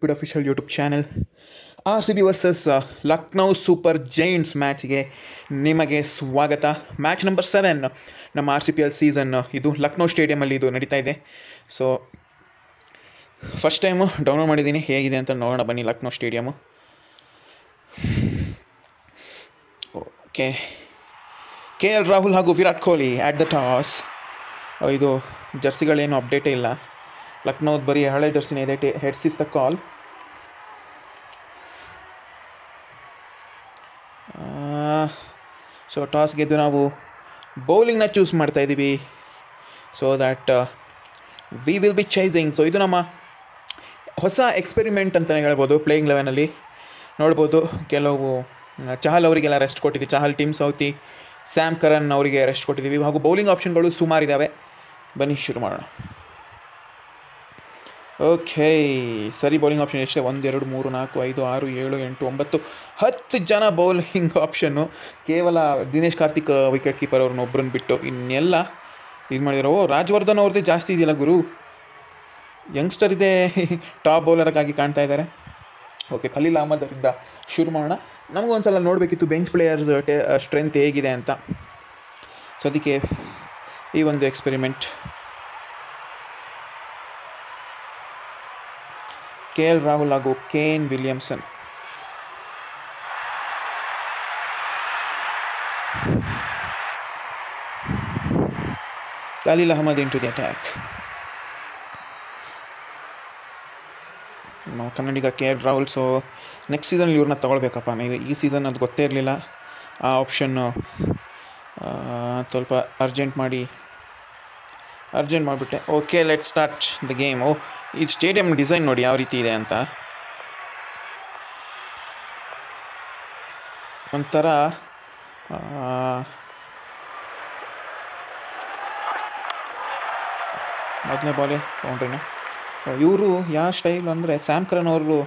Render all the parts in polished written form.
Good official YouTube channel RCB versus Lucknow super giants ಮ್ಯಾಚ್ಗೆ ನಿಮಗೆ ಸ್ವಾಗತ. ಮ್ಯಾಚ್ ನಂಬರ್ 7 ನಮ್ಮ RCPL ಸೀಸನ್ ಇದು ಲಕ್ನೌ ಸ್ಟೇಡಿಯಮಲ್ಲಿ ಇದು ನಡೀತಾ ಇದೆ. ಸೊ ಫಸ್ಟ್ ಟೈಮು ಡೌನ್ಲೋಡ್ ಮಾಡಿದ್ದೀನಿ, ಹೇಗಿದೆ ಅಂತ ನೋಡೋಣ ಬನ್ನಿ. Lucknow stadium okay. KL Rahul ಹಾಗೂ Virat Kohli at the toss. ಇದು ಜರ್ಸಿಗಳೇನು ಅಪ್ಡೇಟೇ ಇಲ್ಲ, ಲಕ್ನೌದು ಬರೀ ಹಳೆ ಜರ್ಸಿನೇ ಇದೆ. Heads is the call. So toss ಗೆದ್ದು ನಾವು ಬೌಲಿಂಗ್ನ ಚೂಸ್ ಮಾಡ್ತಾಯಿದ್ದೀವಿ. So that we will be chasing. So ಇದು ನಮ್ಮ ಹೊಸ ಎಕ್ಸ್ಪೆರಿಮೆಂಟ್ ಅಂತಲೇ ಹೇಳ್ಬೋದು. ಪ್ಲೇಯಿಂಗ್ ಲೆವೆನಲ್ಲಿ ನೋಡ್ಬೋದು, ಕೆಲವು ಚಹಲ್ ಅವರಿಗೆಲ್ಲ ರೆಸ್ಟ್ ಕೊಟ್ಟಿದ್ದೀವಿ. ಚಹಲ್, ಟೀಮ್ ಸೌತಿ, ಸ್ಯಾಮ್ ಕರನ್ ಅವರಿಗೆ ರೆಸ್ಟ್ ಕೊಟ್ಟಿದ್ದೀವಿ. ಹಾಗೂ ಬೌಲಿಂಗ್ ಆಪ್ಷನ್ಗಳು ಸುಮಾರಿದ್ದಾವೆ. ಬನ್ನಿ ಶುರು ಮಾಡೋಣ. ಓಕೆ, ಸರಿ. ಬೌಲಿಂಗ್ ಆಪ್ಷನ್ ಎಷ್ಟೇ? 1 2 3 4 5 6 7 8 9 10 ಜನ ಬೌಲಿಂಗ್ ಆಪ್ಷನ್ನು. ಕೇವಲ ದಿನೇಶ್ ಕಾರ್ತಿಕ್ ವಿಕೆಟ್ ಕೀಪರ್ ಅವ್ರನ್ನ ಒಬ್ಬರನ್ನ ಬಿಟ್ಟು ಇನ್ನೆಲ್ಲ ಇದು ಮಾಡಿದ್ರು. ರಾಜವರ್ಧನ್ ಅವ್ರದ್ದೇ ಜಾಸ್ತಿ ಇದೆಯಲ್ಲ ಗುರು, ಯಂಗ್ಸ್ಟರ್ ಇದೆ, ಟಾಪ್ ಬೌಲರ್ಗಾಗಿ ಕಾಣ್ತಾ ಇದ್ದಾರೆ. ಓಕೆ, ಖಲೀಲ್ ಅಹ್ಮದ್ ಅವರಿಂದ ಶುರು ಮಾಡೋಣ. ನಮಗೊಂದು ಸಲ ನೋಡಬೇಕಿತ್ತು ಬೆಂಚ್ ಪ್ಲೇಯರ್ಸ್ ಸ್ಟ್ರೆಂತ್ ಹೇಗಿದೆ ಅಂತ. ಸೊ ಅದಕ್ಕೆ ಈ ಒಂದು ಎಕ್ಸ್ಪೆರಿಮೆಂಟ್. KL ರಾಹುಲ್ ಹಾಗೂ Kane Williamson. Khaleel Ahmed into the attack. ನಾವು Kannadiga KL Rahul. So next season ಇವ್ರನ್ನ ತೊಗೊಳ್ಬೇಕಪ್ಪ. ನೀವು ಈ ಸೀಸನ್ ಅದು ಗೊತ್ತೇ ಇರಲಿಲ್ಲ. ಆ ಆಪ್ಷನ್ನು ಸ್ವಲ್ಪ ಅರ್ಜೆಂಟ್ ಮಾಡಿಬಿಟ್ಟೆ. Okay, let start the game. ಈ ಸ್ಟೇಡಿಯಂ ಡಿಸೈನ್ ನೋಡಿ ಯಾವ ರೀತಿ ಇದೆ ಅಂತ. ಒಂಥರ ಮೊದಲನೇ ಬಾಲೆ ಬೌಂಡ್ರಿನ. ಇವರು ಯಾವ ಸ್ಟೈಲ್ ಅಂದರೆ ಸ್ಯಾಮ್ ಕರನ್ ಅವರು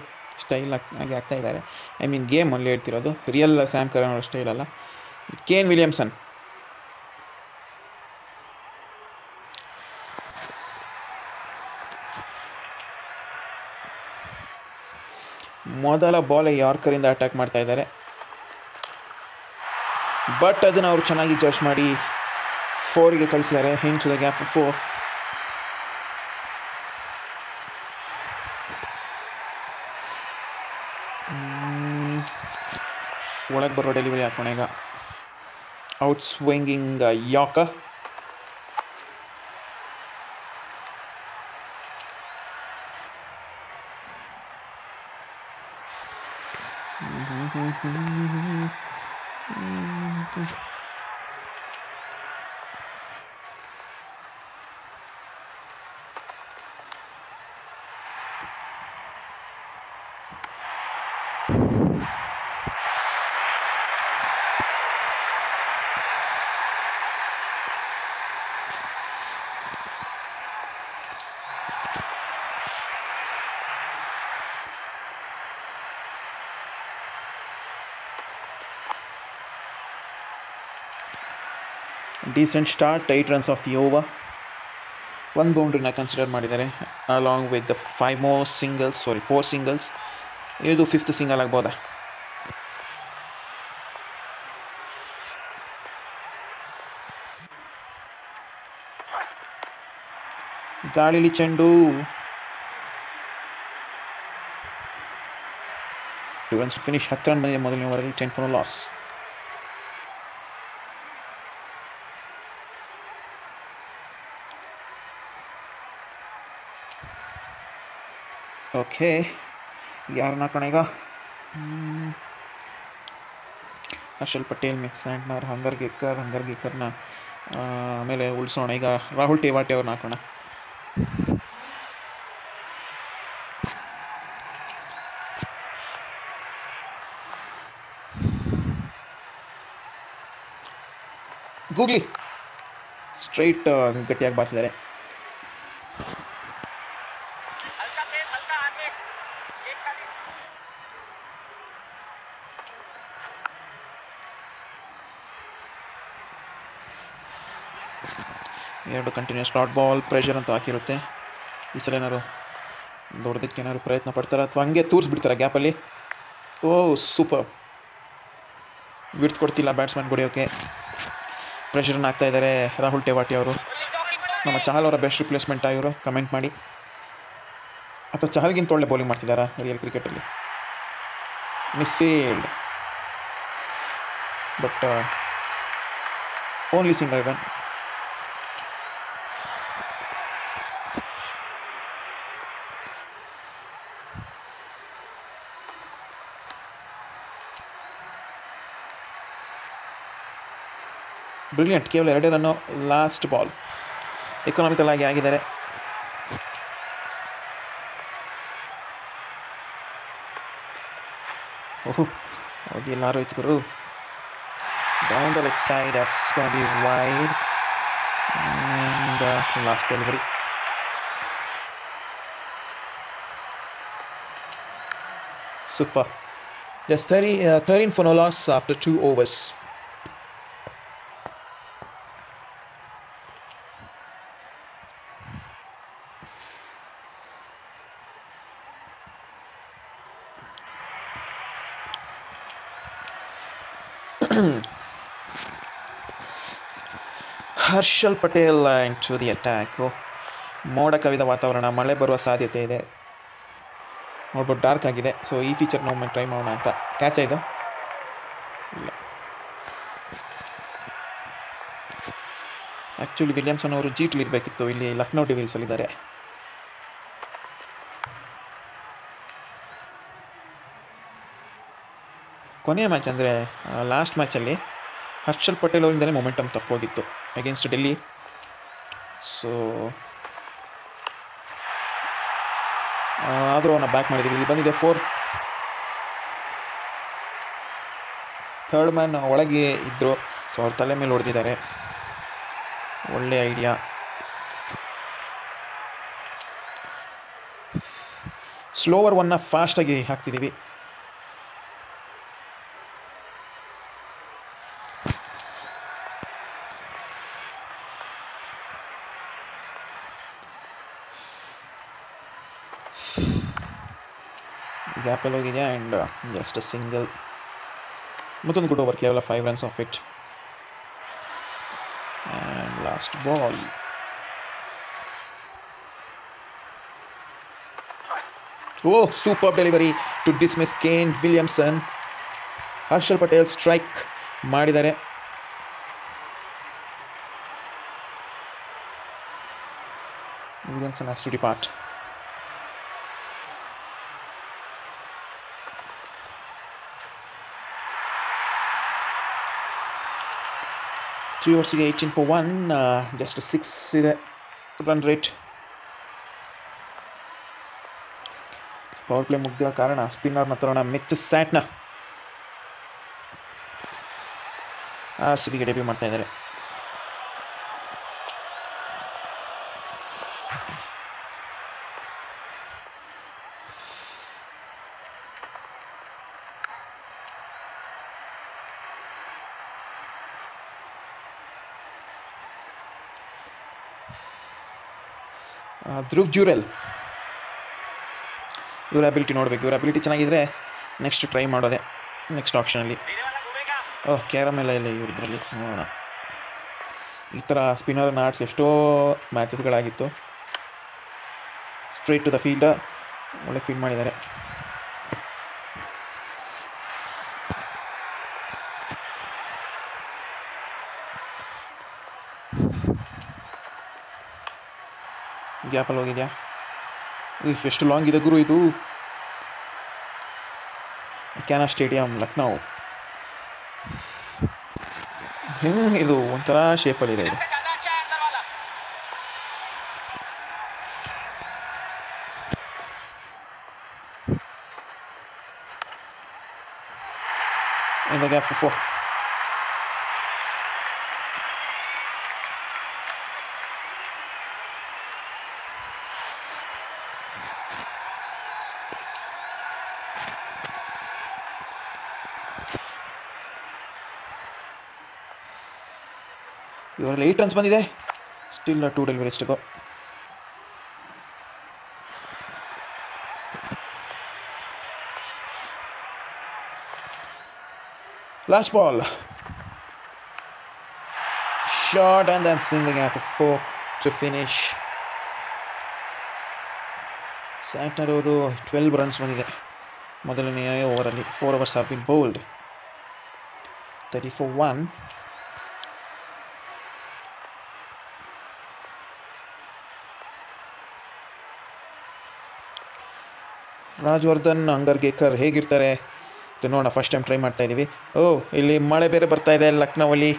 ಸ್ಟೈಲ್ ಆಗಿ ಆಗ್ತಾ ಇದ್ದಾರೆ. ಐ ಮೀನ್ ಗೇಮಲ್ಲಿ ಹೇಳ್ತಿರೋದು, ರಿಯಲ್ ಸ್ಯಾಮ್ ಕರನ್ ಅವ್ರ ಸ್ಟೈಲ್ ಅಲ್ಲ. Kane Williamson. ಮೊದಲ ಬಾಲ್ ಯಾರ್ಕರಿಂದ ಅಟ್ಯಾಕ್ ಮಾಡ್ತಾ ಇದ್ದಾರೆ, ಬಟ್ ಅದನ್ನು ಅವರು ಚೆನ್ನಾಗಿ ಜಡ್ಜ್ ಮಾಡಿ 4ಗೆ ಕಳಿಸಿದ್ದಾರೆ. Hint to the gap 4. ಒಳಗೆ ಬರೋ ಡೆಲಿವರಿ ಹಾಕೋಣ ಈಗ. Out swinging yorker. Decent start. 8 runs off the over. 1 ಬೌಂಡ್ರಿನ ಕನ್ಸಿಡರ್ ಮಾಡಿದ್ದಾರೆ, ಅಲಾಂಗ್ ವಿತ್ ದ 4 ಸಿಂಗಲ್ಸ್. ಇದು 5th ಸಿಂಗಲ್ ಆಗ್ಬೋದಾ? ಗಾಳಿಲಿ ಚೆಂಡು. 2 runs to finish. 10 ರನ್ ಬಂದಿದೆ ಮೊದಲನೇ ಓವರಲ್ಲಿ. 10 for a loss. ಓಕೆ, ಯಾರನ್ನ ಹಾಕೋಣ ಈಗ? ಹರ್ಷಲ್ ಪಟೇಲ್, ಮಿಕ್ಸ್ ಸ್ಯಾಂಟ್ನರ್, ಹಂಗರ್ ಗೇಕರ್ನ ಆಮೇಲೆ ಉಳಿಸೋಣ. ಈಗ ರಾಹುಲ್ ಟೇವಾಟೆ ಅವ್ರನ್ನ ಹಾಕೋಣ. ಗೂಗ್ಲಿ ಸ್ಟ್ರೈಟ್ ಗಟ್ಟಿಯಾಗಿ ಬಾರಿಸಿದ್ದಾರೆ. ಎರಡು ಕಂಟಿನ್ಯೂಸ್ ಡಾಟ್ ಬಾಲ್ ಪ್ರೆಷರ್ ಅಂತ ಹಾಕಿರುತ್ತೆ. ಈ ಸಲ ಏನಾದ್ರು ದೊಡ್ಡದಕ್ಕೆ ಏನಾದ್ರು ಪ್ರಯತ್ನ ಪಡ್ತಾರೆ ಅಥವಾ ಹಂಗೆ ತೂರಿಸ್ಬಿಡ್ತಾರೆ ಗ್ಯಾಪಲ್ಲಿ. ಓ ಸೂಪರ್. ಕೊಡ್ತಿಲ್ಲ ಬ್ಯಾಟ್ಸ್ಮನ್ ಹೊಡೆಯೋಕ್ಕೆ. ಪ್ರೆಷರನ್ನು ಹಾಕ್ತಾ ಇದ್ದಾರೆ ರಾಹುಲ್ ಟೇವಾಟಿ ಅವರು. ನಮ್ಮ ಚಹಲ್ ಅವರ ಬೆಸ್ಟ್ ರಿಪ್ಲೇಸ್ಮೆಂಟ್ ಇವರು ಕಮೆಂಟ್ ಮಾಡಿ. ಅಥವಾ ಚಹಲ್ಗಿಂತ ಒಳ್ಳೆ ಬೌಲಿಂಗ್ ಮಾಡ್ತಿದ್ದಾರಾ ರಿಯಲ್ ಕ್ರಿಕೆಟಲ್ಲಿ? ಮಿಸ್ಫೀಲ್ಡ್, but only single run. Brilliant. ಕೇವಲ 2 ರನ್ನು ಲಾಸ್ಟ್ ಬಾಲ್. ಎಕನಾಮಿಕಲ್ ಆಗಿ ಆಗಿದ್ದಾರೆ. ಓಹೋ, ಹೌದು, ಎಲ್ಲರೂ ಇತ್ತು ಗುರು. Down the leg side, be wide and last delivery. Super. Just 13 for no loss after 2 overs. Harshal Patel into the attack. ಮೋಡ ಕವಿದ ವಾತಾವರಣ, ಮಳೆ ಬರುವ ಸಾಧ್ಯತೆ ಇದೆ. ನೋಡ್ಬೋದು ಡಾರ್ಕ್ ಆಗಿದೆ. ಸೊ ಈ ಫೀಚರ್ನ ಒಮ್ಮೆ ಟ್ರೈ ಮಾಡೋಣ ಅಂತ. ಕ್ಯಾಚ್ ಇದು ಇಲ್ಲ. ಆ್ಯಕ್ಚುಲಿ ವಿಲಿಯಮ್ಸನ್ ಅವರು ಜೀಟ್ಲಿ ಇರಬೇಕಿತ್ತು. ಇಲ್ಲಿ ಲಕ್ನೋ ಡೆವಿಲ್ಸಲ್ಲಿದ್ದಾರೆ. ಕೊನೆಯ ಮ್ಯಾಚ್ ಅಂದರೆ ಲಾಸ್ಟ್ ಮ್ಯಾಚಲ್ಲಿ ಹರ್ಷಲ್ ಪಟೇಲ್ ಅವರಿಂದಲೇ ಮೊಮೆಂಟಮ್ ತಪ್ಪೋಗಿತ್ತು ಅಗೇನ್ಸ್ಟ್ ಡೆಲ್ಲಿ. ಸೊ ಆದರೂ ಅವನ್ನ ಬ್ಯಾಕ್ ಮಾಡಿದ್ದೀವಿ. ಇಲ್ಲಿ ಬಂದಿದೆ 4. ಥರ್ಡ್ ಮ್ಯಾನ್ ಒಳಗೆ ಇದ್ದರು. ಸೊ ಅವ್ರ ತಲೆ ಮೇಲೆ ಹೊಡೆದಿದ್ದಾರೆ. ಒಳ್ಳೆ ಐಡಿಯಾ. ಸ್ಲೋವರ್ ಒನ್ನ ಫಾಸ್ಟಾಗಿ ಹಾಕ್ತಿದ್ದೀವಿ. ಗ್ಯಾಪಲ್ಲಿ ಹೋಗಿದೆ ಆ್ಯಂಡ್ ಜಸ್ಟ್ ಸಿಂಗಲ್. ಮತ್ತೊಂದು ಗುಡ್ ಓವರ್, ಕೇವಲ 5 runs off it. And last ball. Oh super delivery to dismiss Kane Williamson. Harshal Patel strike ಮಾಡಿದ್ದಾರೆ. Williamson has to depart. 3 ಓವರ್ಸಿಗೆ 18 for 1. ಜಸ್ಟ್ 6 ಇದೆ ರನ್ ರೇಟ್. ಪವರ್ ಪ್ಲೇ ಮುಗ್ದಿರೋ ಕಾರಣ ಸ್ಪಿನ್ನರ್ನ ತರೋಣ. ಮಿಚ್ ಸ್ಯಾಟ್ನ RCBಗೆ ಡೆಬ್ಯೂ ಮಾಡ್ತಾ ಇದ್ದಾರೆ. ಧ್ರುವ್ ಜುರೆಲ್, ಇವರ ಅಬಿಲಿಟಿ ನೋಡಬೇಕು. ಇವರ ಅಬಿಲಿಟಿ ಚೆನ್ನಾಗಿದ್ದರೆ ನೆಕ್ಸ್ಟ್ ಟ್ರೈ ಮಾಡೋದೆ ನೆಕ್ಸ್ಟ್ ಆಪ್ಷನಲ್ಲಿ. ಕ್ಯಾರಮೆಲ್ಲ ಇಲ್ಲ ಇವ್ರದ್ರಲ್ಲಿ. ನೋಡೋಣ. ಈ ಥರ ಸ್ಪಿನ್ನರನ್ನು ಆಡಿಸಿ ಎಷ್ಟೋ ಮ್ಯಾಚಸ್ಗಳಾಗಿತ್ತು. ಸ್ಟ್ರೈಟ್ ಟು ದ ಫೀಲ್ಡರ್, ಒಳ್ಳೆ ಫೀಲ್ಡ್ ಮಾಡಿದ್ದಾರೆ. ಗ್ಯಾಪಲ್ಲಿ ಹೋಗಿದೆಯಾ? ಎಷ್ಟು ಲಾಂಗ್ ಇದೆ ಗುರು ಇದು. ಕ್ಯಾನಾ ಸ್ಟೇಡಿಯಂ, ಲಕ್ನೋ. ಹೆಂಗೆ ಇದು ಒಂಥರ ಶೇಪಲ್ಲಿದೆ ಇದು. In the gap for 4. ಇವರಲ್ಲಿ 8 runs ಬಂದಿದೆ. Still 2 deliveries to go. Last ball, short and that's in the gap for 4 to finish. ಸ್ಯಾಟ್ನರ್ ಅದು 12 ರನ್ಸ್ ಬಂದಿದೆ ಮೊದಲನೆಯ ಓವರಲ್ಲಿ. 4 overs have been bowled. 30 for 1. Rajyavardhan ಅಂಗರ್ಗೇಕರ್ ಹೇಗಿರ್ತಾರೆ ನೋಡೋಣ. ಫಸ್ಟ್ ಟೈಮ್ ಟ್ರೈ ಮಾಡ್ತಾ ಇದ್ದೀವಿ. ಇಲ್ಲಿ ಮಳೆ ಬೇರೆ ಬರ್ತಾ ಇದೆ ಲಕ್ನೋವಲ್ಲಿ.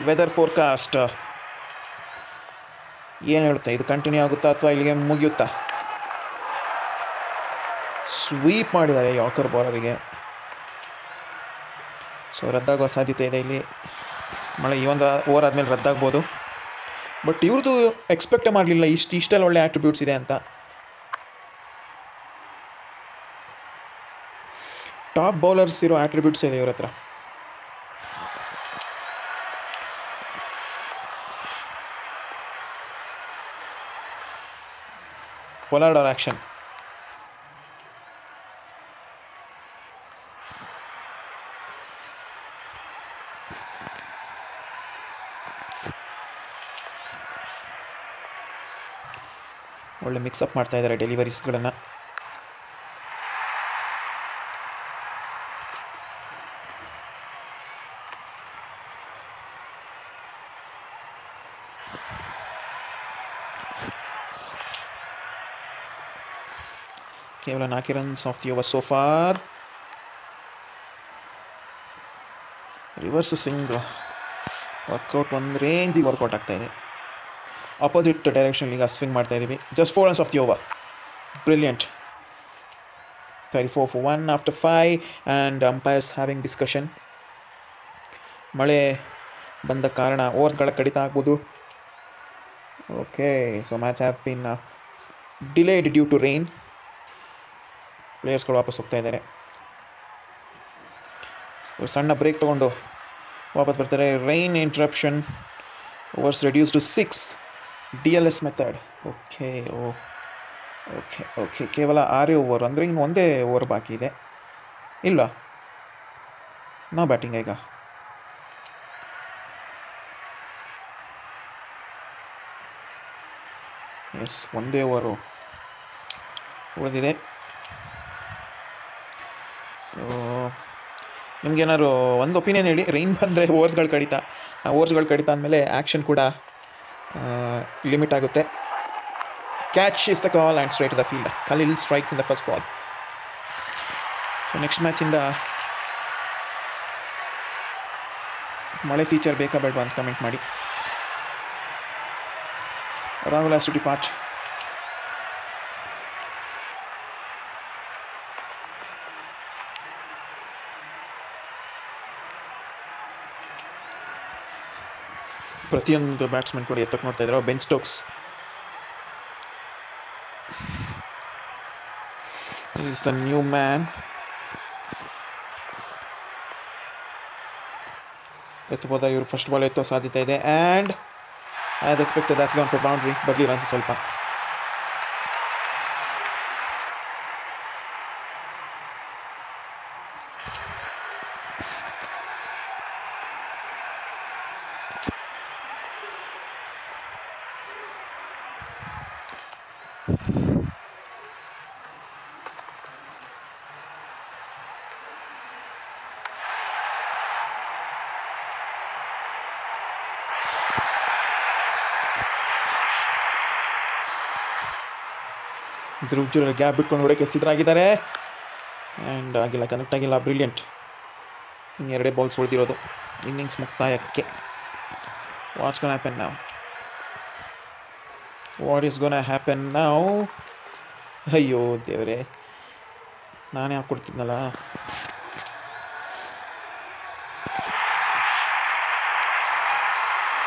ವೆದರ್ ಫೋರ್ಕಾಸ್ಟ್ ಏನು ಹೇಳುತ್ತೆ, ಇದು ಕಂಟಿನ್ಯೂ ಆಗುತ್ತಾ ಅಥವಾ ಇಲ್ಲಿಗೆ ಮುಗಿಯುತ್ತಾ? ಸ್ವೀಪ್ ಮಾಡಿದ್ದಾರೆ ಯಾರ್ಕರ್ ಬೌಲರಿಗೆ. ಸೊ ರದ್ದಾಗುವ ಸಾಧ್ಯತೆ ಇದೆ ಇಲ್ಲಿ. ಮಳೆ ಈ ಒಂದು ಓವರ್ ಆದಮೇಲೆ ರದ್ದಾಗ್ಬೋದು. ಬಟ್ ಇವ್ರದ್ದು ಎಕ್ಸ್ಪೆಕ್ಟೇ ಮಾಡಲಿಲ್ಲ ಇಷ್ಟೆಲ್ಲ ಒಳ್ಳೆ ಆಟ್ರಿಬ್ಯೂಟ್ಸ್ ಇದೆ ಅಂತ. ಟಾಪ್ ಬೌಲರ್ಸ್ ಇರೋ ಆಟ್ರಿಬ್ಯೂಟ್ಸ್ ಇದೆ ಇವ್ರ ಹತ್ರ. ಪೊಲಾರ್ಡ್ ಅವರ್ ಆ್ಯಕ್ಷನ್. ಒಳ್ಳೆ ಮಿಕ್ಸಪ್ ಮಾಡ್ತಾ ಇದ್ದಾರೆ ಡೆಲಿವರೀಸ್ಗಳನ್ನು. ಕೇವಲ 4 runs off the over so far. Reverse swing work out ಒಂದು ರೇಂಜಿಗೆ ವರ್ಕೌಟ್ ಆಗ್ತಾ ಇದೆ. ಆಪೋಸಿಟ್ ಡೈರೆಕ್ಷನ್ ಈಗ ಸ್ವಿಂಗ್ ಮಾಡ್ತಾ ಇದ್ದೀವಿ. Just 4 runs off the over. Brilliant. 34 for 1 after 5 and umpires having discussion. ಮಳೆ ಬಂದ ಕಾರಣ ಓವರ್ಗಳ ಕಡಿತ ಆಗ್ಬೋದು. Okay, so match have been delayed due to rain. ಪ್ಲೇಯರ್ಸ್ಗಳು ವಾಪಸ್ ಹೋಗ್ತಾ ಇದ್ದಾರೆ. ಸಣ್ಣ ಬ್ರೇಕ್ ತೊಗೊಂಡು ವಾಪಸ್ ಬರ್ತಾರೆ. Rain interruption. Overs reduce to 6. DLS method. Okay okay okay ಕೇವಲ 6 ಓವರ್ ಅಂದರೆ ಇನ್ನು ಒಂದೇ ಓವರ್ ಬಾಕಿ ಇದೆ. ಇಲ್ಲ, ನಾ ಬ್ಯಾಟಿಂಗ್ ಈಗ. ಎಸ್, ಒಂದೇ ಓವರು ಉಳಿದಿದೆ. ಸೊ ನಿಮ್ಗೇನಾದ್ರು ಒಂದು ಒಪಿನಿಯನ್ ಹೇಳಿ. ರೈನ್ ಬಂದರೆ ಓವರ್ಸ್ಗಳು ಕಡಿತ ಅಂದಮೇಲೆ ಆ್ಯಕ್ಷನ್ ಕೂಡ ಲಿಮಿಟ್ ಆಗುತ್ತೆ. Catch is the call and straight to the field. Khaleel strikes in the first ball. So next ಮ್ಯಾಚಿಂದ ಮಳೆ ಫೀಚರ್ ಬೇಕಾ ಬೇಡವಾ ಅಂತ ಕಮೆಂಟ್ ಮಾಡಿ. Rahul has to depart. ಪ್ರತಿಯೊಂದು ಬ್ಯಾಟ್ಸ್ಮನ್ ಕೂಡ ಎತ್ತಕ್ಕೆ ನೋಡ್ತಾ ಇದ್ದಾರೆ. Ben Stokes is the new man. ಎತ್ತಬೋದ ಇವರು ಫಸ್ಟ್ ಬಾಲ್ ಎತ್ತೋ ಸಾಧ್ಯತೆ ಇದೆ. And as expected that's gone for boundary. ಬರಲಿ ರನ್ಸ್ ಸ್ವಲ್ಪ. ಧ್ರುವ್ ಜುರೇಲ್ ಗ್ಯಾಪ್ ಬಿಟ್ಕೊಂಡು ಹೊಡೋಕ್ಕೆ ಸಿದ್ಧರಾಗಿದ್ದಾರೆ. ಆ್ಯಂಡ್ ಆಗಿಲ್ಲ, ಕನೆಕ್ಟ್ ಆಗಿಲ್ಲ. ಬ್ರಿಲಿಯಂಟ್. ಇನ್ನೆರಡೇ ಬಾಲ್ಸ್ ಉಳಿದಿರೋದು ಇನ್ನಿಂಗ್ಸ್ ಮುಕ್ತಾಯಕ್ಕೆ. What's gonna happen now? What is gonna happen now? ಅಯ್ಯೋ ದೇವರೇ, ನಾನೇ ಹಾಕ್ಕೊಡ್ತಿದ್ನಲ್ಲ.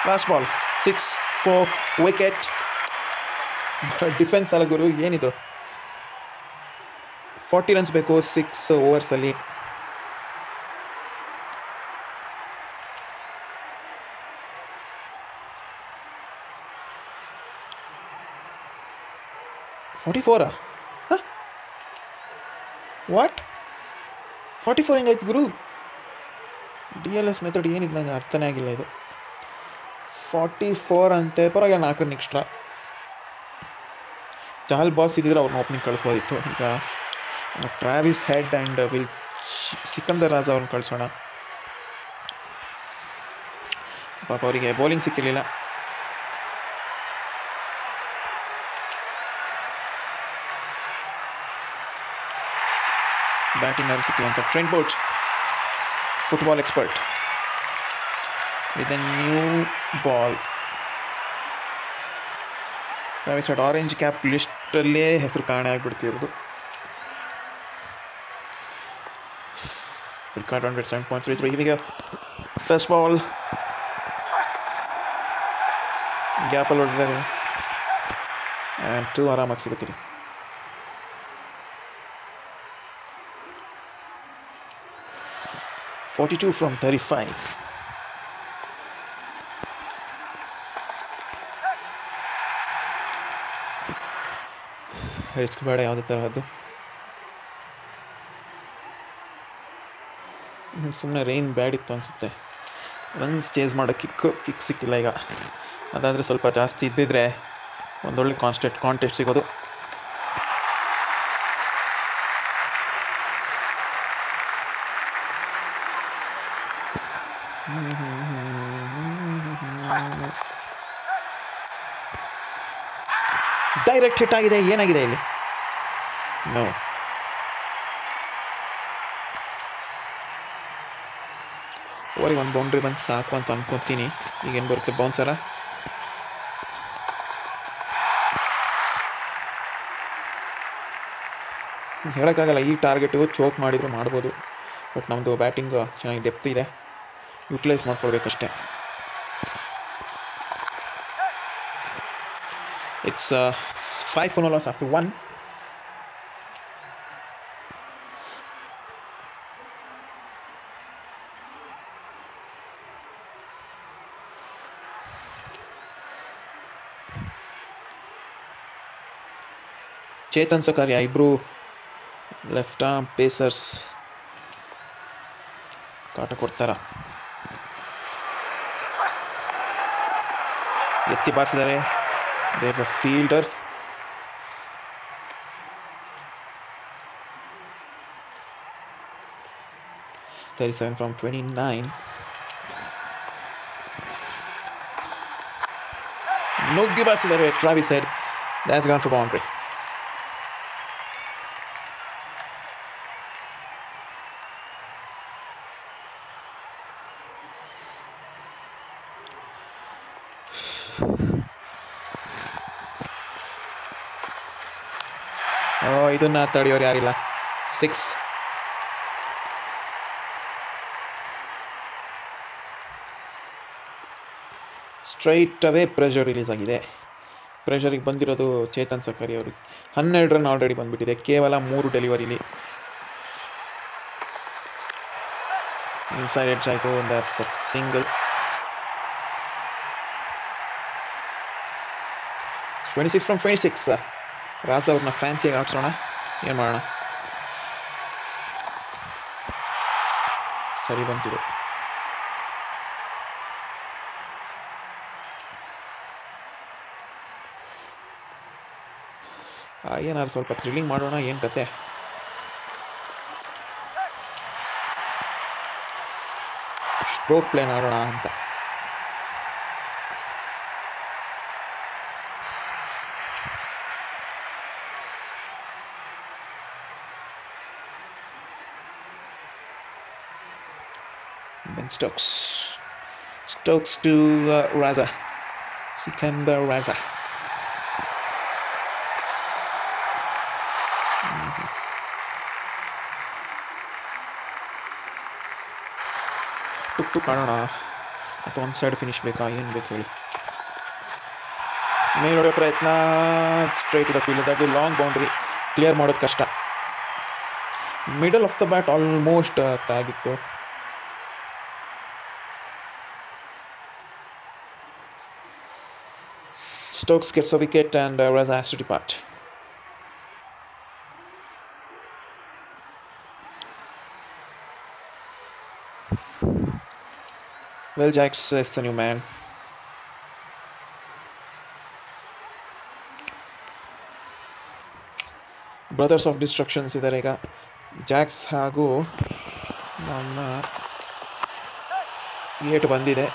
Last ball 6 for wicket. Defence ಅಲ್ಲ ಗುರು, ಏನಿದು? 40 ರನ್ಸ್ ಬೇಕು 6 ಓವರ್ಸಲ್ಲಿ. ವಾಟ್ 44 ಹೆಂಗಾಯ್ತು ಗುರು? DLS ಮೆಥಡ್ ಏನಿದೆ ನಂಗೆ ಅರ್ಥನೇ ಆಗಿಲ್ಲ ಇದು. 44 ಅಂತೆ, ಪರವಾಗಿಲ್ಲ 4 ರನ್ ಎಕ್ಸ್ಟ್ರಾ. ಚಹಲ್ ಬಾಸ್ ಇದ್ದಿದ್ರೆ ಅವ್ರನ್ನ ಓಪನಿಂಗ್ ಕಳಿಸ್ಬೋದಿತ್ತು. ಈಗ Travis head and Sikandar Raja ಅವ್ರನ್ನ ಕಳಿಸೋಣ. ಪಾಪ ಅವರಿಗೆ ಬೌಲಿಂಗ್ ಸಿಕ್ಕಿರಲಿಲ್ಲ. ಬ್ಯಾಟಿಂಗ್ ಯಾರು ಸಿಕ್ಕಿಲ್ಲ ಅಂತ Trent Boult, football expert, with a new ball. Travis Head orange cap ಲಿಸ್ಟಲ್ಲೇ ಹೆಸರು ಕಾಣೆ ಆಗಿಬಿಡ್ತಿರೋದು. Record 107.33. Here we go. First ball. Gap ಹೊಡೆದಿದ್ದಾರೆ ಆ್ಯಂಡ್ 2 ಆರಾಮಾಗಿ ಸಿಗುತ್ತೀರಿ. $42 from 35. ರಿಸ್ಕ್ ಬೇಡ ಯಾವುದೇ ತರಹದ್ದು. ಸುಮ್ಮನೆ ರೈನ್ ಬ್ಯಾಡ್ ಇತ್ತು ಅನಿಸುತ್ತೆ. ರನ್ಸ್ ಚೇಸ್ ಮಾಡೋ ಕಿಕ್ ಸಿಕ್ಕಿಲ್ಲ ಈಗ. ಅದಾದರೆ ಸ್ವಲ್ಪ ಜಾಸ್ತಿ ಇದ್ದಿದ್ರೆ ಒಂದೊಳ್ಳೆ ಕಾಂಟೆಸ್ಟ್ ಸಿಗೋದು. ಡೈರೆಕ್ಟ್ ಹಿಟ್ ಆಗಿದೆ. ಏನಾಗಿದೆ ಇಲ್ಲಿ? ನೋ. ಓವರಿಗೆ ಒಂದು ಬೌಂಡ್ರಿ ಬಂದು ಸಾಕು ಅಂತ ಅನ್ಕೊತೀನಿ. ಈಗೇನು ಬರುತ್ತೆ ಬೌನ್ಸರ? ಹೇಳೋಕ್ಕಾಗಲ್ಲ. ಈ ಟಾರ್ಗೆಟು ಚೋಕ್ ಮಾಡಿದ್ರು ಮಾಡ್ಬೋದು, ಬಟ್ ನಮ್ಮದು ಬ್ಯಾಟಿಂಗ್ ಚೆನ್ನಾಗಿ ಡೆಪ್ತ್ ಇದೆ, ಯುಟಿಲೈಸ್ ಮಾಡ್ಕೊಳ್ಬೇಕಷ್ಟೆ. It's 5 for no loss after 1. Chetan Sakariya ಇಬ್ಬರು ಲೆಫ್ಟ್ ಆರ್ಮ್ ಪೇಸರ್ಸ್ ಕಾಟ ಕೊಡ್ತಾರ. ಎತ್ತಿ ಬಾರಿಸಿದ್ದಾರೆ. There a fielder. $37 from 29. ನುಗ್ಗಿ ಬಾರಿಸಿದ್ದಾರೆ Travis Head. That's gone for boundary. ಇದನ್ನ ತಡೆಯೋರು ಯಾರಿಲ್ಲ. 6. ಸ್ಟ್ರೈಟ್ ಅವೇ ಪ್ರೆಷರ್ ರಿಲೀಸ್ ಆಗಿದೆ. ಪ್ರೆಷರಿಗೆ ಬಂದಿರೋದು ಚೇತನ್ ಸಕಾರಿ ಅವ್ರಿಗೆ. 12 ರನ್ ಆಲ್ರೆಡಿ ಬಂದುಬಿಟ್ಟಿದೆ ಕೇವಲ 3 ಡೆಲಿವರಿಲಿ. ಇನ್ಸೈಡ್ ಎಡ್ಜ್ ಆಯಿತು. That's a single. 26 from 26. Raj ಅವ್ರನ್ನ ಫ್ಯಾನ್ಸಿಯಾಗಿ ಆಡ್ಸೋಣ. ಏನು ಮಾಡೋಣ? ಸರಿ ಬಂತಿದೆ. ಏನಾದ್ರು ಸ್ವಲ್ಪ ಥ್ರಿಲ್ಲಿಂಗ್ ಮಾಡೋಣ. ಏನು ಕತೆ? ಸ್ಟ್ರೋಕ್ ಪ್ಲೇನ್ ಆಡೋಣ ಅಂತ. Ben Stokes to Raza. Sikandar Raza. ಟುಕ್ ಕಾಣೋಣ ಅಥವಾ ಒಂದು ಸೈಡ್ ಫಿನಿಶ್ ಬೇಕಾ? ಏನು ಬೇಕು ಹೇಳಿ? ಮೇಲೆ ಹೊಡೆಯೋ ಪ್ರಯತ್ನ. Straight to the field. That long boundary clear ಮಾಡೋದು ಕಷ್ಟ. Middle of the bat almost ಆಗಿತ್ತು. Stokes gets a wicket and Raza has to depart. Well, Jax is the new man. Brothers of destructions ಇದ್ದಾರೆ ಈಗ. Jacks ಹಾಗೂ ನಮ್ಮ ಏಟು ಬಂದಿದೆ.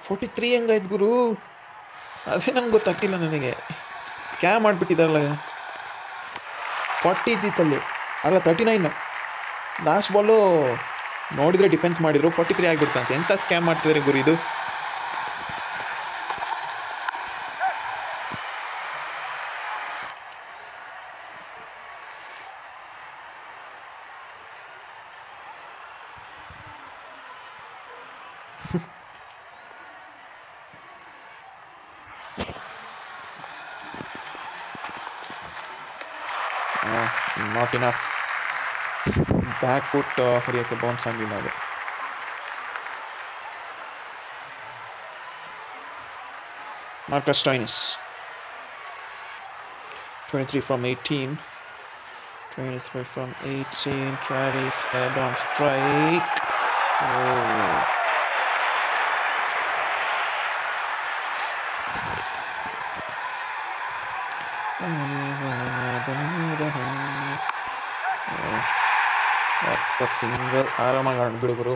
$43 ಹೆಂಗಾಯ್ತು ಗುರು? ಅದೇ ನಂಗೆ ಗೊತ್ತಾಗ್ತಿಲ್ಲ ನನಗೆ. ಸ್ಕ್ಯಾಮ್ ಮಾಡಿಬಿಟ್ಟಿದ್ದಾರಲ್ಲ. 40 ಇದ್ದಿತ್ತಲ್ಲಿ, ಅಲ್ಲ 39. ಲಾಸ್ಟ್ ಬಾಲು ನೋಡಿದರೆ ಡಿಫೆನ್ಸ್ ಮಾಡಿದ್ರು, 43 ಆಗಿಬಿಡ್ತಂತೆ. ಎಂಥ ಸ್ಕ್ಯಾಮ್ ಮಾಡ್ತಿದ್ದಾರೆ ಗುರು ಇದು. Not enough. ಬ್ಯಾಕ್ ಫುಟ್ ಹೊಡೆಯೋಕ್ಕೆ ಬೌನ್ಸ್ ಆಗಿಲ್ಲ ಅದು. Marcus Stoinis. 23 from 18. 23 from 18. Travis head on strike. Oh. That's a single. ಆರಾಮಾಗಿ ಬಿಡು ಗುರು.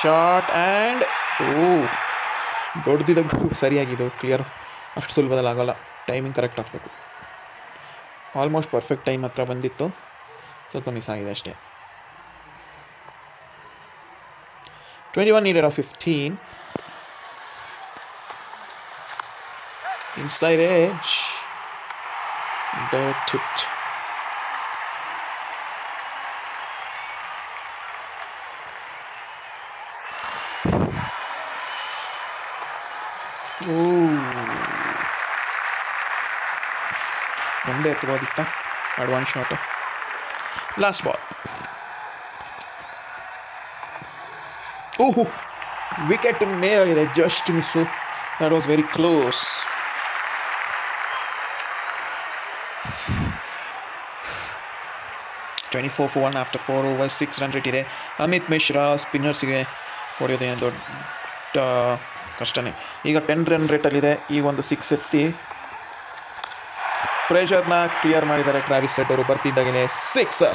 ಶಾರ್ಟ್ ಆ್ಯಂಡ್ ದೊಡ್ಡದಿದೆ ಗುರು. ಸರಿಯಾಗಿದ್ದು ಕ್ಲಿಯರ್. ಅಷ್ಟು ಸುಲಭದಲ್ಲಿ ಆಗೋಲ್ಲ, ಟೈಮಿಂಗ್ ಕರೆಕ್ಟ್ ಆಗಬೇಕು. ಆಲ್ಮೋಸ್ಟ್ ಪರ್ಫೆಕ್ಟ್ ಟೈಮ್ ಹತ್ರ ಬಂದಿತ್ತು, ಸ್ವಲ್ಪ ಮಿಸ್ ಆಗಿದೆ ಅಷ್ಟೇ. 21 needed of 15. Inside edge. Direct hit. ಒಂದೇ ಎತ್ತಬೋದಿತ್ತ. Advance shot. Last ball. Wicket ಮೇಲಾಗಿದೆ, just miss. That was very close. $24 for 1 after 4 overs, 6 run rate ಇದೆ. ಅಮಿತ್ ಮಿಶ್ರಾ ಸ್ಪಿನ್ನರ್ಸ್ಗೆ ಹೊಡೆಯೋದೇನು ದೊಡ್ಡ ಕಷ್ಟನೇ. ಈಗ 10 run ರೇಟಲ್ಲಿದೆ. ಈಗ ಒಂದು 6 ಎತ್ತಿ ಪ್ರೆಷರ್ನ ಕ್ಲಿಯರ್ ಮಾಡಿದ್ದಾರೆ ಟ್ರಾವಿಸ್ ಹೆಡ್ ಅವರು. ಬರ್ತಿದ್ದಾಗಲೇ 6.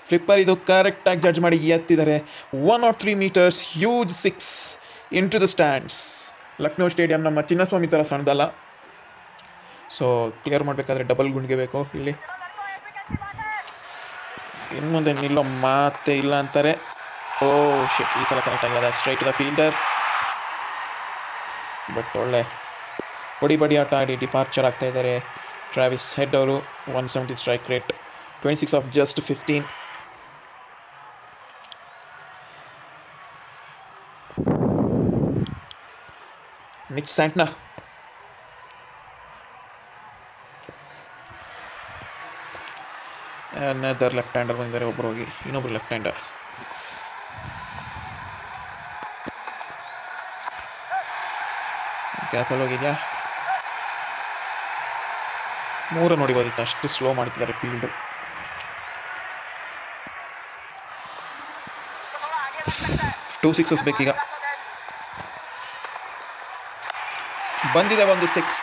ಫ್ಲಿಪ್ಪರ್ ಇದು ಕರೆಕ್ಟಾಗಿ ಜಡ್ಜ್ ಮಾಡಿ ಎತ್ತಿದ್ದಾರೆ. 103 meters, huge 6 into the stands. Lucknow stadium ನಮ್ಮ ಚಿನ್ನಸ್ವಾಮಿ ಥರ ಸಣ್ಣದಲ್ಲ, ಸೊ ಕ್ಲಿಯರ್ ಮಾಡಬೇಕಾದ್ರೆ ಡಬಲ್ ಗುಂಡಿಗೆ ಬೇಕು ಇಲ್ಲಿ. ಇನ್ನು ಮುಂದೆ ನಿಲ್ಲೋ ಮಾತೇ ಇಲ್ಲ ಅಂತಾರೆ. ಶಿಟ್, ಈ ಸಲ ಕರೆಕ್ಟ್ ಆಗಿಲ್ಲ. Straight to the fielder. But ಒಳ್ಳೆ ಬಡಿ ಆಟ ಆಡಿ ಡಿಪಾರ್ಚರ್ ಆಗ್ತಾ ಇದ್ದಾರೆ ಟ್ರಾವಿಸ್ ಹೆಡ್ ಅವರು. 170 strike rate, 26 of just 15. Mitch Santner. Another left-hander ಬಂದಿದ್ದಾರೆ. ಒಬ್ಬರು ಹೋಗಿ ಇನ್ನೊಬ್ರು ಲೆಫ್ಟ್-ಹ್ಯಾಂಡರ್. ಕ್ಯಾಪಲ್ಲಿ ಹೋಗಿದ್ಯಾ? 3 ನೋಡಿಬೋದಿತ್ತು, ಅಷ್ಟು ಸ್ಲೋ ಮಾಡ್ತಿದ್ದಾರೆ ಫೀಲ್ಡ್. Two sixes ಬೇಕೀಗ. ಬಂದಿದೆ ಒಂದು 6.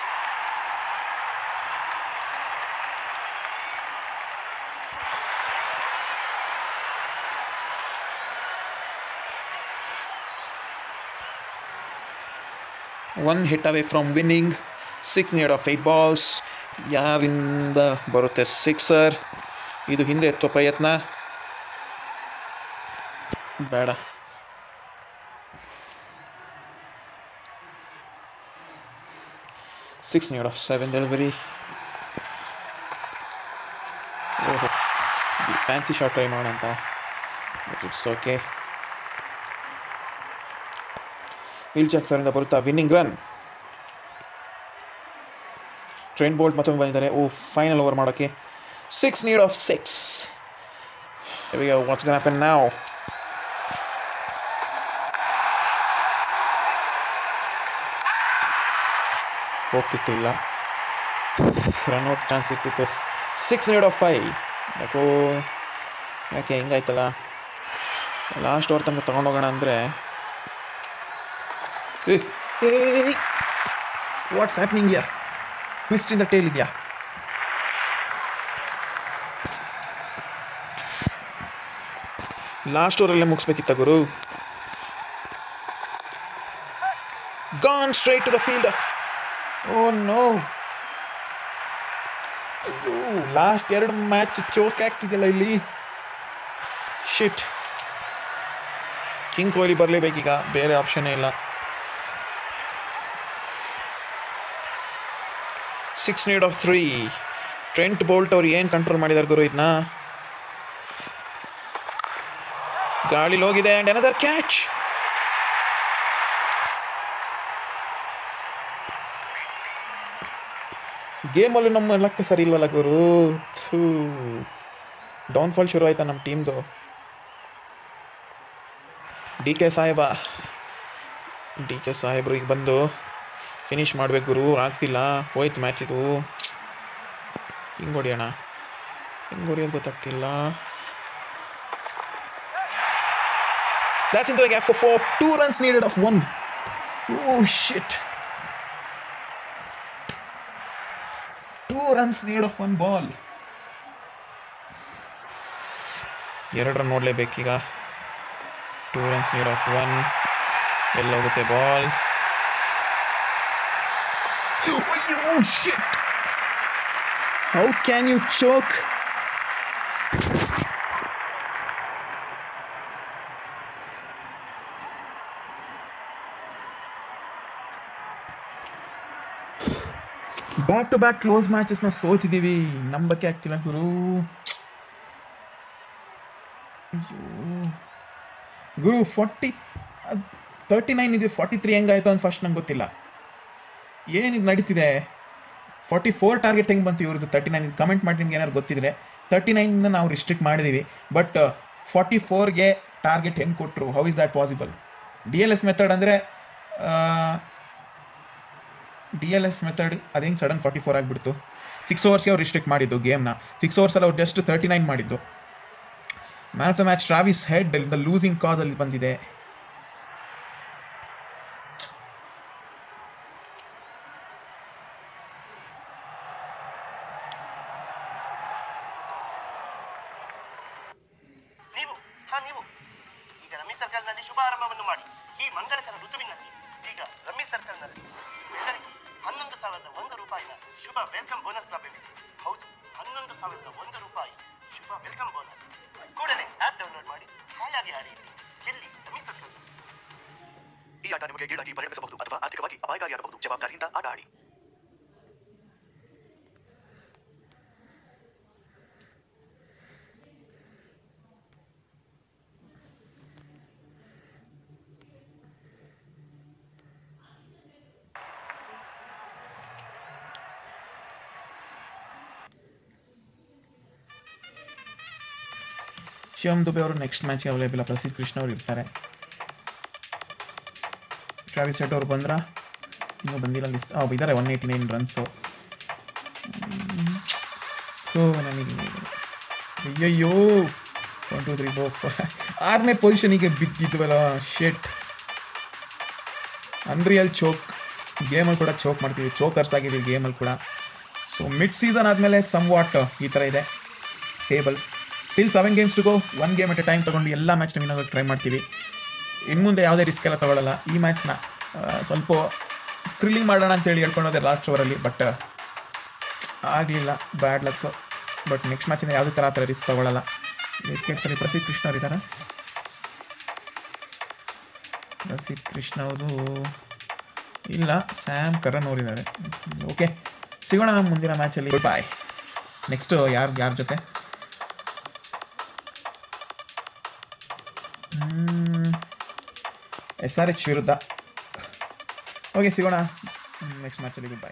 One hit away from winning. 6 needed of 8 balls. ಯಾರಿಂದ ಬರುತ್ತೆ ಸಿಕ್ಸರ್? ಇದು ಹಿಂದೆ ಎತ್ತೋ ಪ್ರಯತ್ನ ಬೇಡ. Six needed of 7 delivery. Fancy shot try ಮಾಡೋಣ ಅಂತ, ಬಟ್ ಇಟ್ಸ್ ಓಕೆ. ವಿಲ್ ಜಾಕ್ಸರಿಂದ ಬರುತ್ತಾ ವಿನ್ನಿಂಗ್ ರನ್. ಟ್ರೆಂಟ್ ಬೋಲ್ಟ್ ಮತ್ತೊಮ್ಮೆ ಬಂದಿದ್ದಾರೆ. ಫೈನಲ್ ಓವರ್ ಮಾಡೋಕ್ಕೆ 6 need of 6. Here we go. What's going to happen now? ಹೋಗ್ತಿತ್ತು, ಇಲ್ಲ ರನ್ಔಟ್ ಚಾನ್ಸ್ ಸಿಕ್ತಿತ್ತು. 6 need of 5. ಯಾಕೆ ಹಿಂಗಾಯ್ತಲ್ಲ. ಲಾಸ್ಟ್ ಓವರ್ ತನಕ ತೊಗೊಂಡೋಗೋಣ ಅಂದರೆ ವಾಟ್ಸ್ ಹ್ಯಾಪ್ನಿಂಗ್ ಇದೆಯಾ, ಟ್ವಿಸ್ಟ್ ಇನ್ ದ ಟೇಲ್ ಇದೆಯಾ? ಲಾಸ್ಟ್ ಓವರಲ್ಲೇ ಮುಗಿಸ್ಬೇಕಿತ್ತ ಗುರು. Gone straight to the field. No, last 2 match choke ಆಗ್ತಿದೆಯಲ್ಲ ಇಲ್ಲಿ. ಶಿಟ್. ಕಿಂಗ್ ಕೊಹ್ಲಿ ಬರಲೇಬೇಕೀಗ, ಬೇರೆ ಆಪ್ಷನ್ನೇ ಇಲ್ಲ. 6 need of 3. ಟ್ರೆಂಟ್ ಬೋಲ್ಟ್ ಅವ್ರು ಏನು ಕಂಟ್ರೋಲ್ ಮಾಡಿದಾರೆ ಗುರು ಇದನ್ನ. ಗಾಳಿಲಿ ಹೋಗಿದೆ ಆ್ಯಂಡ್ ಅನದರ್ ಕ್ಯಾಚ್. ಗೇಮಲ್ಲೂ ನಮ್ಮ ಲಕ್ಕ ಸರಿ ಇಲ್ವಲ್ಲ ಗುರು. ಡೌನ್ಫಾಲ್ ಶುರು ಆಯ್ತಾ ನಮ್ಮ ಟೀಮ್ದು. ಡಿ ಕೆ ಸಾಹೇಬ್ರು ಈಗ ಬಂದು ಫಿನಿಷ್ ಮಾಡಬೇಕು ಗುರು. ಆಗ್ತಿಲ್ಲ, ಹೋಯ್ತು ಮ್ಯಾಚ್ ಇದು. ಹಿಂಗೆ ಹೊಡಿಯೋಣ, ಹೆಂಗೆ ಹೊಡಿಯೋದು ಗೊತ್ತಾಗ್ತಿಲ್ಲ. That's into the gap for 4. 2 runs needed of 1. Oh shit. 2 runs needed of 1 ball. 2 run ನೋಡಲೇಬೇಕೀಗ. 2 runs needed of 1. ಎಲ್ಲ ಹೋಗುತ್ತೆ ಬಾಲ್. Oh shit. How can you choke? Back to back close ಮ್ಯಾಚಸ್ನ ಸೋತಿದ್ದೀವಿ. ನಂಬಕ್ಕೆ ಆಗ್ತಿಲ್ಲ ಗುರು. ಅಯ್ಯೋ ಗುರು. 39 ಇದೆ, 43 ಹೆಂಗಾಯ್ತು ಅಂತ ಫಸ್ಟ್ ನಂಗೆ ಗೊತ್ತಿಲ್ಲ. ಏನಿದು ನಡೀತಿದೆ? 44 ಟಾರ್ಗೆಟ್ ಹೆಂಗೆ ಬಂತು ಇವ್ರದ್ದು? 39 ಕಮೆಂಟ್ ಮಾಡಿ ನಿಮ್ಗೆ ಏನಾದ್ರು ಗೊತ್ತಿದ್ರೆ. 39ನ ನಾವು ರಿಸ್ಟ್ರಿಕ್ಟ್ ಮಾಡಿದ್ದೀವಿ, ಬಟ್ 44ಗೆ ಟಾರ್ಗೆಟ್ ಹೆಂಗೆ ಕೊಟ್ಟರು? How is that possible? DLS method ಅಂದರೆ DLS ಮೆಥಡ್ ಅದು ಹೆಂಗೆ ಸಡನ್ 44 ಆಗಿಬಿಡ್ತು? 6 ಓವರ್ಸ್ಗೆ ಅವ್ರು ರಿಸ್ಟ್ರಿಕ್ಟ್ ಮಾಡಿದ್ದು ಗೇಮ್ನ. 6 ಓವರ್ಸಲ್ಲಿ ಅವ್ರು ಜಸ್ಟ್ 39 ಮಾಡಿದ್ದು. Man of the match Travis Head the losing ಕಾಸಲ್ಲಿ ಬಂದಿದೆ. ನೀವು ಈಗ ರಮ್ಮಿ ಸರ್ಕಲ್ನಲ್ಲಿ ಶುಭ ಆರಂಭವನ್ನು ಮಾಡಿ. ಈ ಮಂಗಳಕರ ಋತುವಿನಲ್ಲಿ ಈಗ ರಮ್ಮಿ ಸರ್ಕಲ್ನಲ್ಲಿ ಎಲ್ಲರಿಗೂ 11,001 ರೂಪಾಯಿನ ಶುಭ ವೆಲ್ಕಮ್ ಬೋನಸ್ ಲಭ್ಯವಿದೆ. ಹೌದು, 11,001 ರೂಪಾಯಿ ಶುಭ ವೆಲ್ಕಮ್ ಬೋನಸ್. ಕೂಡಲೇ ಆಪ್ ಡೌನ್ಲೋಡ್ ಮಾಡಿ ಹಾಯಾಗಿ ಆಡಿ. ಎಲ್ಲಿ? Rummy circle. ಈ ಆಟ ನಿಮಗೆ ಗೀಳಾಗಿ ಪರಿಣಮಿಸಬಹುದು ಅಥವಾ ಆರ್ಥಿಕವಾಗಿ ಅಪಾಯಕಾರಿಯಾಗಬಹುದು. ಜವಾಬ್ದಾರಿಯಿಂದ ಆಟ ಆಡಿ. ಶಿವಮ್ ದುಬೆ ಅವರು ನೆಕ್ಸ್ಟ್ ಮ್ಯಾಚ್ಗೆ ಅವೈಲೇಬಲ್. ಪ್ರಸಿದ್ಧ ಕೃಷ್ಣ ಅವರು ಇರ್ತಾರೆ. ಟ್ರಾವಿಸ್ ಹೆಡ್ ಅವರು ಬಂದ್ರ? ಇನ್ನೂ ಬಂದಿಲ್ಲ. ಇದ್ದಾರೆ 189 ರನ್ಸು. ನನಗೆ ಅಯ್ಯಯ್ಯೋ 1 2 3 4 6ನೇ ಪೊಸಿಷನಿಗೆ ಬಿದ್ದಿದ್ವಲ್ಲ. ಶೇಟ್. ಅನ್ರಿಯಲ್ ಚೋಕ್. ಗೇಮಲ್ಲಿ ಕೂಡ ಚೋಕ್ ಮಾಡ್ತೀವಿ, ಚೋಕರ್ಸ್ ಆಗಿದ್ದೀವಿ ಗೇಮಲ್ಲಿ ಕೂಡ. ಸೊ ಮಿಡ್ ಸೀಸನ್ ಆದಮೇಲೆ ಸಮ್ ವಾಟ್ ಈ ಥರ ಇದೆ table. Still 7 games to go. 1 game at a time ತೊಗೊಂಡು ಎಲ್ಲ ಮ್ಯಾಚ್ನ ವಿನ್ ಆಗೋಕ್ಕೆ ಟ್ರೈ ಮಾಡ್ತೀವಿ. ಇನ್ನು ಮುಂದೆ ಯಾವುದೇ ರಿಸ್ಕ್ ಎಲ್ಲ ತೊಗೊಳ್ಳಲ್ಲ. ಈ ಮ್ಯಾಚ್ನ ಸ್ವಲ್ಪ ಥ್ರಿಲ್ಲಿಂಗ್ ಮಾಡೋಣ ಅಂತೇಳಿ ಹೇಳ್ಕೊಂಡೋದೆ ಲಾಸ್ಟ್ ಓವರಲ್ಲಿ, ಬಟ್ ಆಗಲಿಲ್ಲ. Bad luck. ಬಟ್ ನೆಕ್ಸ್ಟ್ ಮ್ಯಾಚಿಂದ ಯಾವುದೇ ಥರ ಆ ಥರ ರಿಸ್ಕ್ ತೊಗೊಳ್ಳಲ್ಲ. ವಿಕೆಟ್ಸಲ್ಲಿ ಪ್ರಸಿದ್ಧ ಕೃಷ್ಣ ಅವರು ಇದ್ದಾರೆ. ಪ್ರಸಿದ್ಧ ಕೃಷ್ಣ ಅವರು ಇಲ್ಲ, ಸ್ಯಾಮ್ ಕರನ್ ಅವರಿದ್ದಾರೆ. ಓಕೆ, ಸಿಗೋಣ ಮುಂದಿನ ಮ್ಯಾಚಲ್ಲಿ. ಬಾಯ್. ನೆಕ್ಸ್ಟು ಯಾರ ಜೊತೆ? SRH ವಿರುದ್ಧ ಓಕೆ, ಸಿಗೋಣ ನೆಕ್ಸ್ಟ್ ಮ್ಯಾಚಲ್ಲಿ. Good bye.